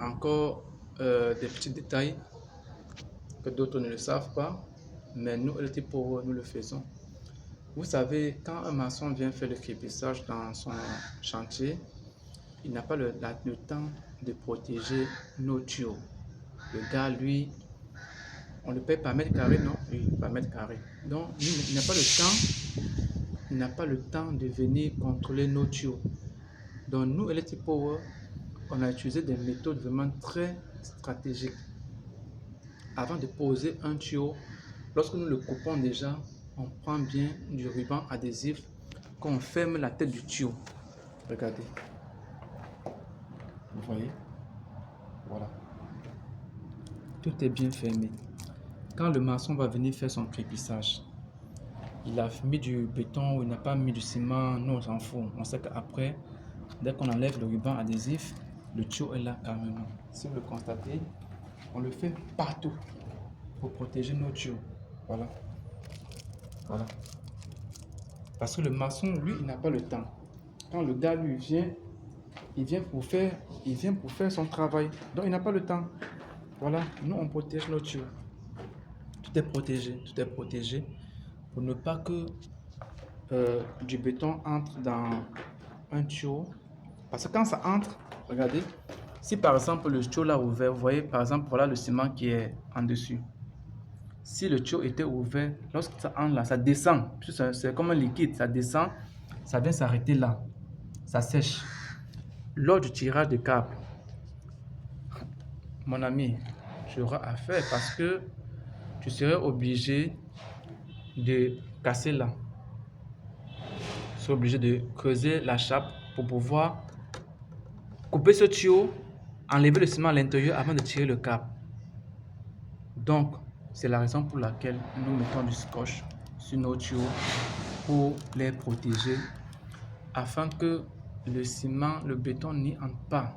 encore des petits détails que d'autres ne le savent pas, mais nous, LT Power, nous le faisons. Vous savez, quand un maçon vient faire le crépissage dans son chantier, il n'a pas le temps de protéger nos tuyaux. Le gars, lui, on le paye par mètre carré, non? Oui, par mètre carré. Donc, lui, il n'a pas le temps, il n'a pas le temps de venir contrôler nos tuyaux. Donc, nous, LT Power, on a utilisé des méthodes vraiment très stratégiques. Avant de poser un tuyau, lorsque nous le coupons déjà, on prend bien du ruban adhésif qu'on ferme la tête du tuyau. Regardez. Vous voyez? Voilà. Tout est bien fermé. Quand le maçon va venir faire son crépissage, il a mis du béton ou il n'a pas mis du ciment, nous on s'en fout. On sait qu'après, dès qu'on enlève le ruban adhésif, le tuyau est là carrément. Si vous le constatez, on le fait partout pour protéger nos tuyaux. Voilà. Voilà. Parce que le maçon, lui, il n'a pas le temps. Quand le gars lui vient, il vient pour faire son travail. Donc il n'a pas le temps. Voilà, nous on protège nos tuyaux. Tout est protégé pour ne pas que du béton entre dans un tuyau. Parce que quand ça entre, regardez, si par exemple le tuyau là ouvert, vous voyez par exemple, voilà le ciment qui est en dessus. Si le tuyau était ouvert, lorsque ça entre là, ça descend. C'est comme un liquide, ça descend, ça vient s'arrêter là. Ça sèche. Lors du tirage de câble, mon ami, tu auras à faire parce que tu serais obligé de casser là. Tu serais obligé de creuser la chape pour pouvoir couper ce tuyau, enlever le ciment à l'intérieur avant de tirer le câble. Donc, c'est la raison pour laquelle nous mettons du scotch sur nos tuyaux pour les protéger afin que le ciment, le béton n'y entre pas.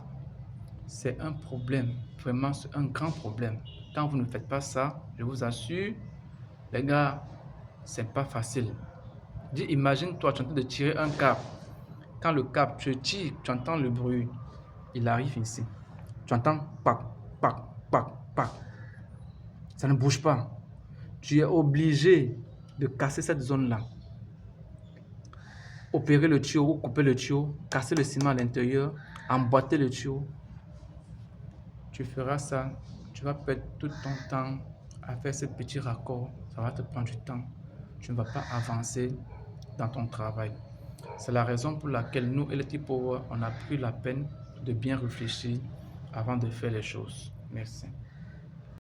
C'est un problème, vraiment c'est un grand problème. Quand vous ne faites pas ça, je vous assure, les gars, c'est pas facile. Dis, imagine-toi, tu es en train de tirer un câble. Quand le câble, tu tires, tu entends le bruit. Il arrive ici. Tu entends pac, pac, pac, pac. Ça ne bouge pas. Tu es obligé de casser cette zone-là. Opérer le tuyau ou couper le tuyau, casser le ciment à l'intérieur, emboîter le tuyau. Tu feras ça, tu vas perdre tout ton temps à faire ce petit raccord. Ça va te prendre du temps. Tu ne vas pas avancer dans ton travail. C'est la raison pour laquelle nous, LT Power, on a pris la peine de bien réfléchir avant de faire les choses. Merci.